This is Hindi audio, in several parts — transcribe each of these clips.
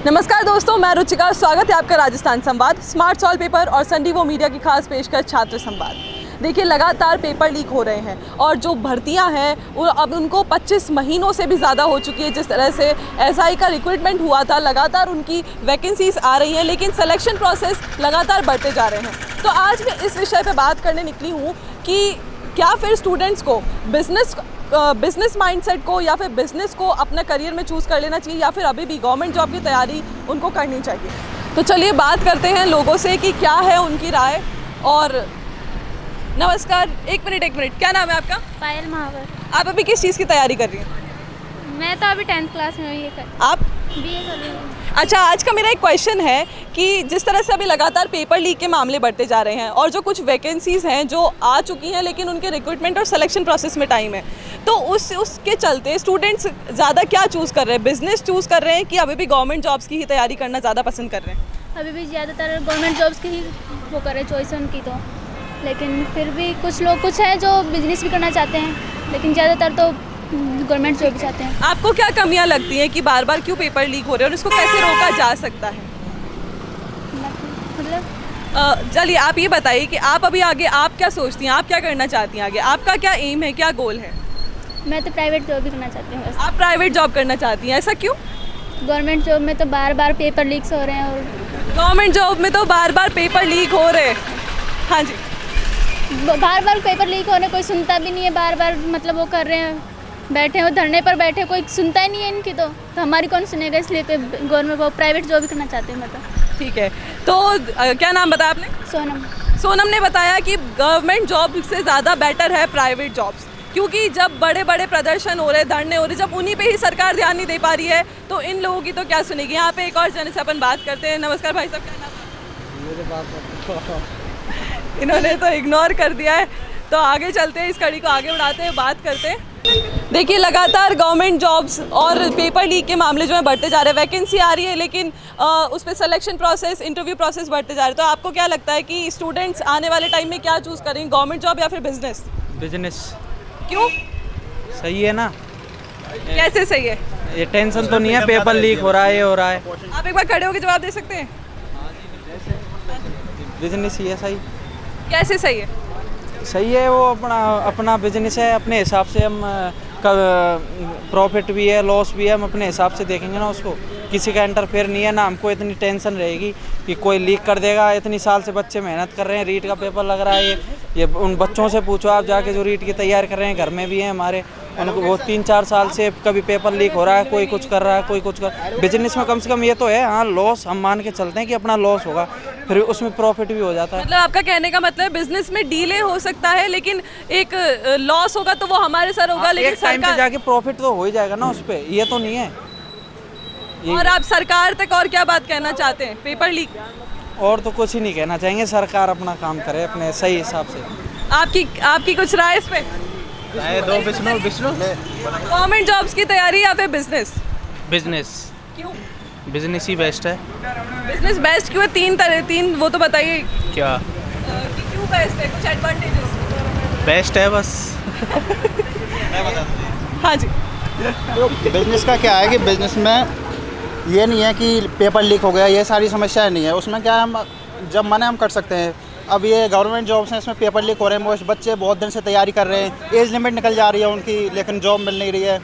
नमस्कार दोस्तों, मैं रुचिका। स्वागत है आपका राजस्थान संवाद, स्मार्ट सॉल्व पेपर और संडीवो मीडिया की खास पेशकश छात्र संवाद। देखिए, लगातार पेपर लीक हो रहे हैं और जो भर्तियां हैं वो अब उनको 25 महीनों से भी ज़्यादा हो चुकी है। जिस तरह से एसआई का रिक्रूटमेंट हुआ था, लगातार उनकी वैकेंसीज आ रही हैं, लेकिन सिलेक्शन प्रोसेस लगातार बढ़ते जा रहे हैं। तो आज मैं इस विषय पर बात करने निकली हूँ कि क्या फिर स्टूडेंट्स को बिजनेस माइंडसेट को या फिर बिजनेस को अपना करियर में चूज़ कर लेना चाहिए, या फिर अभी भी गवर्नमेंट जॉब की तैयारी उनको करनी चाहिए। तो चलिए बात करते हैं लोगों से कि क्या है उनकी राय। और नमस्कार, एक मिनट, क्या नाम है आपका? पायल महावर। आप अभी किस चीज़ की तैयारी कर रही हैं? मैं तो अभी 10th क्लास में हुई है। आप बीए कर रही हूँ। अच्छा, आज का मेरा एक क्वेश्चन है कि जिस तरह से अभी लगातार पेपर लीक के मामले बढ़ते जा रहे हैं और जो कुछ वैकेंसीज़ हैं जो आ चुकी हैं, लेकिन उनके रिक्रूटमेंट और सिलेक्शन प्रोसेस में टाइम है, तो उसके चलते स्टूडेंट्स ज़्यादा क्या चूज़ कर रहे हैं? बिजनेस चूज़ कर रहे हैं कि अभी भी गवर्नमेंट जॉब्स की ही तैयारी करना ज़्यादा पसंद कर रहे हैं? अभी भी ज़्यादातर गवर्नमेंट जॉब्स की ही वो कर रहे हैं, चॉइस है उनकी तो। लेकिन फिर भी कुछ लोग कुछ हैं जो बिजनेस भी करना चाहते हैं, लेकिन ज़्यादातर तो गवर्नमेंट जॉब चाहते हैं। आपको क्या कमियां लगती हैं कि बार बार क्यों पेपर लीक हो रहे हैं और इसको कैसे रोका जा सकता है? मतलब चलिए आप ये बताइए कि आप अभी आगे आप क्या सोचती हैं, आप क्या करना चाहती हैं आगे? आपका क्या एम है, क्या गोल है? मैं तो प्राइवेट जॉब भी करना चाहती हूँ। आप प्राइवेट जॉब करना चाहती हैं, ऐसा क्यों? गवर्नमेंट जॉब में तो बार बार पेपर लीक्स हो रहे हैं और गवर्नमेंट जॉब में तो बार बार पेपर लीक हो रहे हैं। हाँ जी, बार बार पेपर लीक हो रहे हैं, कोई सुनता भी नहीं है। बार बार मतलब वो कर रहे हैं, बैठे हो धरने पर बैठे, कोई सुनता ही नहीं है इनकी। तो हमारी कौन सुनेगा? इसलिए गवर्नमेंट वो प्राइवेट जॉब भी करना चाहते हैं। मतलब ठीक है। तो क्या नाम बताया आपने? सोनम ने बताया कि गवर्नमेंट जॉब से ज़्यादा बेटर है प्राइवेट जॉब्स, क्योंकि जब बड़े बड़े प्रदर्शन हो रहे, धरने हो रहे, जब उन्हीं पे ही सरकार ध्यान नहीं दे पा रही है तो इन लोगों की तो क्या सुनेगी। यहाँ पे एक और जन से अपन बात करते हैं। नमस्कार भाई साहब, क्या नाम है? इन्होंने तो इग्नोर कर दिया है, तो आगे चलते हैं, इस कड़ी को आगे बढ़ाते हैं, बात करते हैं। देखिए, लगातार गवर्नमेंट जॉब्स और पेपर लीक के मामले जो है बढ़ते जा रहे हैं। वैकेंसी आ रही है, लेकिन उस पर सिलेक्शन प्रोसेस, इंटरव्यू प्रोसेस बढ़ते जा रहे हैं। तो आपको क्या लगता है कि स्टूडेंट्स आने वाले टाइम में क्या चूज़ करेंगे, गवर्नमेंट जॉब या फिर बिजनेस? बिजनेस। क्यों? सही है ना? कैसे सही है? ये टेंशन तो नहीं है, पेपर लीक हो रहा है, ये हो रहा है। आप एक बार खड़े होकर जवाब दे सकते हैं? बिजनेस ही है सही। कैसे सही है? सही है, वो अपना बिजनेस है, अपने हिसाब से हम प्रॉफिट भी है, लॉस भी है, हम अपने हिसाब से देखेंगे ना उसको। किसी का इंटरफेयर नहीं है ना, हमको इतनी टेंशन रहेगी कि कोई लीक कर देगा। इतनी साल से बच्चे मेहनत कर रहे हैं, रीट का पेपर लग रहा है। ये उन बच्चों से पूछो आप जाके जो रीट की तैयारी कर रहे हैं, घर में भी हैं हमारे, उनको वो 3-4 साल से कभी पेपर लीक हो रहा है, कोई कुछ कर रहा है, कोई कुछ कर। बिजनेस में कम से कम ये तो है, हाँ लॉस हम मान के चलते हैं कि अपना लॉस होगा, फिर उसमें प्रॉफिट भी हो जाता है। मतलब आपका कहने का मतलब बिजनेस में डीले हो सकता है, लेकिन एक लॉस होगा तो वो हमारे सर होगा, लेकिन एक टाइम पे जाके प्रॉफिट तो हो ही जाएगा ना उस पे, ये तो नहीं है। और आप सरकार तक और क्या बात कहना चाहते हैं? पेपर लीक और तो कुछ ही नहीं कहना चाहेंगे, सरकार अपना काम करे अपने सही हिसाब से। आपकी कुछ राय इस पे? दो विष्णु गवर्नमेंट जॉब्स की तैयारी या फिर बिजनेस? बिजनेस। क्यों बिजनेस ही बेस्ट है। बिजनेस बेस्ट क्यों है? तीन वो तो बताइए क्या कि क्यों बेस्ट है, कुछ एडवांटेजेस? बेस्ट है बस। हाँ जी। तो बिज़नेस का क्या है कि बिज़नेस में ये नहीं है कि पेपर लीक हो गया, ये सारी समस्याएं नहीं है। उसमें क्या है, हम जब मन है हम कर सकते हैं। अब ये गवर्नमेंट जॉब्स हैं, इसमें पेपर लीक हो रहे हैं, मोस्ट बच्चे बहुत दिन से तैयारी कर रहे हैं, एज लिमिट निकल जा रही है उनकी, लेकिन जॉब मिल नहीं रही है।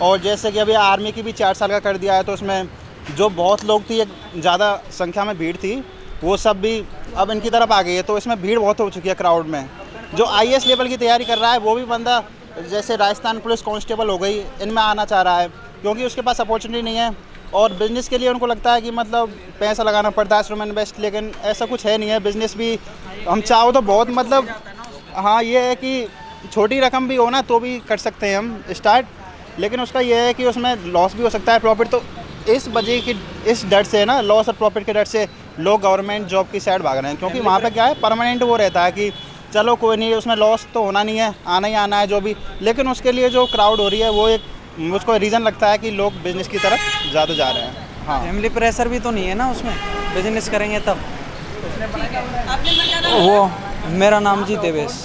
और जैसे कि अभी आर्मी की भी 4 साल का कर दिया है, तो उसमें जो बहुत लोग थी, एक ज़्यादा संख्या में भीड़ थी, वो सब भी अब इनकी तरफ आ गई है। तो इसमें भीड़ बहुत हो चुकी है क्राउड में। जो IAS लेवल की तैयारी कर रहा है वो भी बंदा, जैसे राजस्थान पुलिस कांस्टेबल हो गई, इनमें आना चाह रहा है, क्योंकि उसके पास अपॉर्चुनिटी नहीं है। और बिज़नेस के लिए उनको लगता है कि मतलब पैसा लगाना पड़ता है, स्टूडेंट इन्वेस्ट, लेकिन ऐसा कुछ है नहीं है। बिज़नेस भी हम चाहो तो बहुत, मतलब हाँ ये है कि छोटी रकम भी हो ना तो भी कर सकते हैं हम स्टार्ट, लेकिन उसका ये है कि उसमें लॉस भी हो सकता है, प्रॉफिट। तो इस वजह की, इस डर से ना, लॉस और प्रॉफिट के डर से लोग गवर्नमेंट जॉब की साइड भाग रहे हैं, क्योंकि वहाँ पे क्या है, परमानेंट वो रहता है कि चलो कोई नहीं, उसमें लॉस तो होना नहीं है, आना ही आना है जो भी। लेकिन उसके लिए जो क्राउड हो रही है, वो एक मुझको रीज़न लगता है कि लोग बिज़नेस की तरफ ज़्यादा जा रहे हैं। हाँ, फैमिली प्रेशर भी तो नहीं है ना उसमें, बिजनेस करेंगे तब। वो मेरा नाम जी देवेश।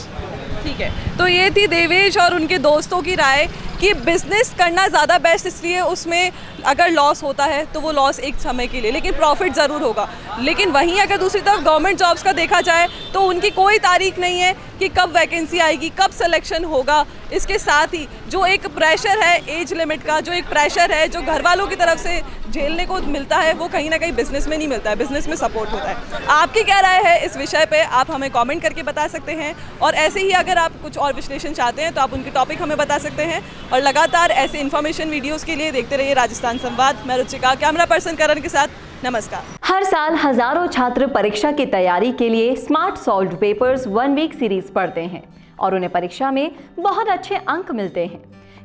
ठीक है, तो ये थी देवेश और उनके दोस्तों की राय कि बिजनेस करना ज़्यादा बेस्ट इसलिए उसमें अगर लॉस होता है तो वो लॉस एक समय के लिए, लेकिन प्रॉफिट ज़रूर होगा। लेकिन वहीं अगर दूसरी तरफ गवर्नमेंट जॉब्स का देखा जाए तो उनकी कोई तारीख नहीं है कि कब वैकेंसी आएगी, कब सिलेक्शन होगा। इसके साथ ही जो एक प्रेशर है एज लिमिट का, जो एक प्रेशर है जो घर वालों की तरफ से झेलने को मिलता है, वो कहीं ना कहीं बिजनेस में नहीं मिलता है, बिजनेस में सपोर्ट होता है। आपकी क्या राय है इस विषय पे, आप हमें कमेंट करके बता सकते हैं। और ऐसे ही अगर आप कुछ और विश्लेषण चाहते हैं तो आप उनके टॉपिक हमें बता सकते हैं। और लगातार ऐसे इन्फॉर्मेशन वीडियोज़ के लिए देखते रहिए राजस्थान संवाद। मैं रुचिका, कैमरा पर्सन करण के साथ, नमस्कार। हर साल हजारों छात्र परीक्षा की तैयारी के लिए smart solved papers 1 week series पढ़ते हैं और उन्हें परीक्षा में बहुत अच्छे अंक मिलते हैं।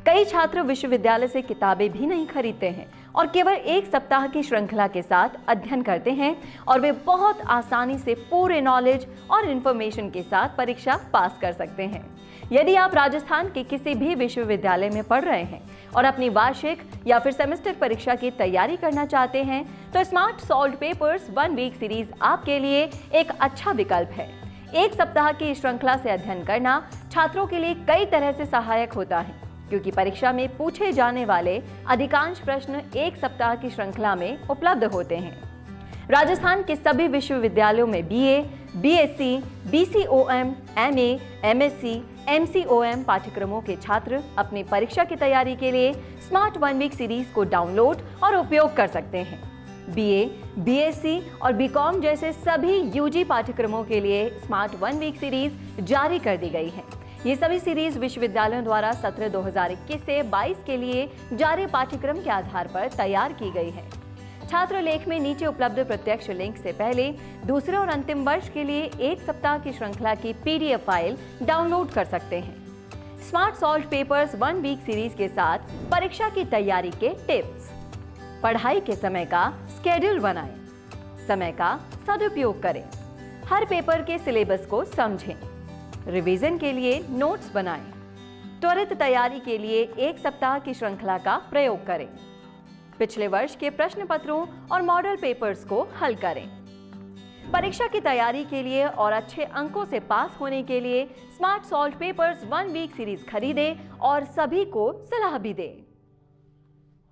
कई छात्र विश्वविद्यालय से किताबें भी नहीं खरीदते हैं और केवल 1 सप्ताह की श्रृंखला के साथ अध्ययन करते हैं और वे बहुत आसानी से पूरे नॉलेज और इन्फॉर्मेशन के साथ परीक्षा पास कर सकते हैं। यदि आप राजस्थान के किसी भी विश्वविद्यालय में पढ़ रहे हैं और अपनी वार्षिक या फिर सेमेस्टर परीक्षा की तैयारी करना चाहते हैं तो smart solved papers 1 week series आपके लिए एक अच्छा विकल्प है। 1 सप्ताह की श्रृंखला से अध्ययन करना छात्रों के लिए कई तरह से सहायक होता है, क्योंकि परीक्षा में पूछे जाने वाले अधिकांश प्रश्न 1 सप्ताह की श्रृंखला में उपलब्ध होते हैं। राजस्थान के सभी विश्वविद्यालयों में BA, BSc, BCOM, MA, MSc, MCOM पाठ्यक्रमों के छात्र अपनी परीक्षा की तैयारी के लिए स्मार्ट 1 वीक सीरीज को डाउनलोड और उपयोग कर सकते हैं। BA, BSc और BCom जैसे सभी UG पाठ्यक्रमों के लिए स्मार्ट 1 वीक सीरीज जारी कर दी गई है। ये सभी सीरीज विश्वविद्यालयों द्वारा सत्र 2021 से 22 के लिए जारी पाठ्यक्रम के आधार पर तैयार की गई है। छात्र लेख में नीचे उपलब्ध प्रत्यक्ष लिंक से पहले दूसरे और अंतिम वर्ष के लिए 1 सप्ताह की श्रृंखला की PDF फाइल डाउनलोड कर सकते हैं। Smart solved papers 1 week series के साथ परीक्षा की तैयारी के टिप्स। पढ़ाई के समय का स्केड्यूल बनाएं, समय का सदुपयोग करें, हर पेपर के सिलेबस को समझें, रिवीजन के लिए नोट्स बनाएं, त्वरित तैयारी के लिए 1 सप्ताह की श्रृंखला का प्रयोग करें, पिछले वर्ष के प्रश्न पत्रों और मॉडल पेपर्स को हल करें। परीक्षा की तैयारी के लिए और अच्छे अंकों से पास होने के लिए smart solved papers 1 week series खरीदें और सभी को सलाह भी दें।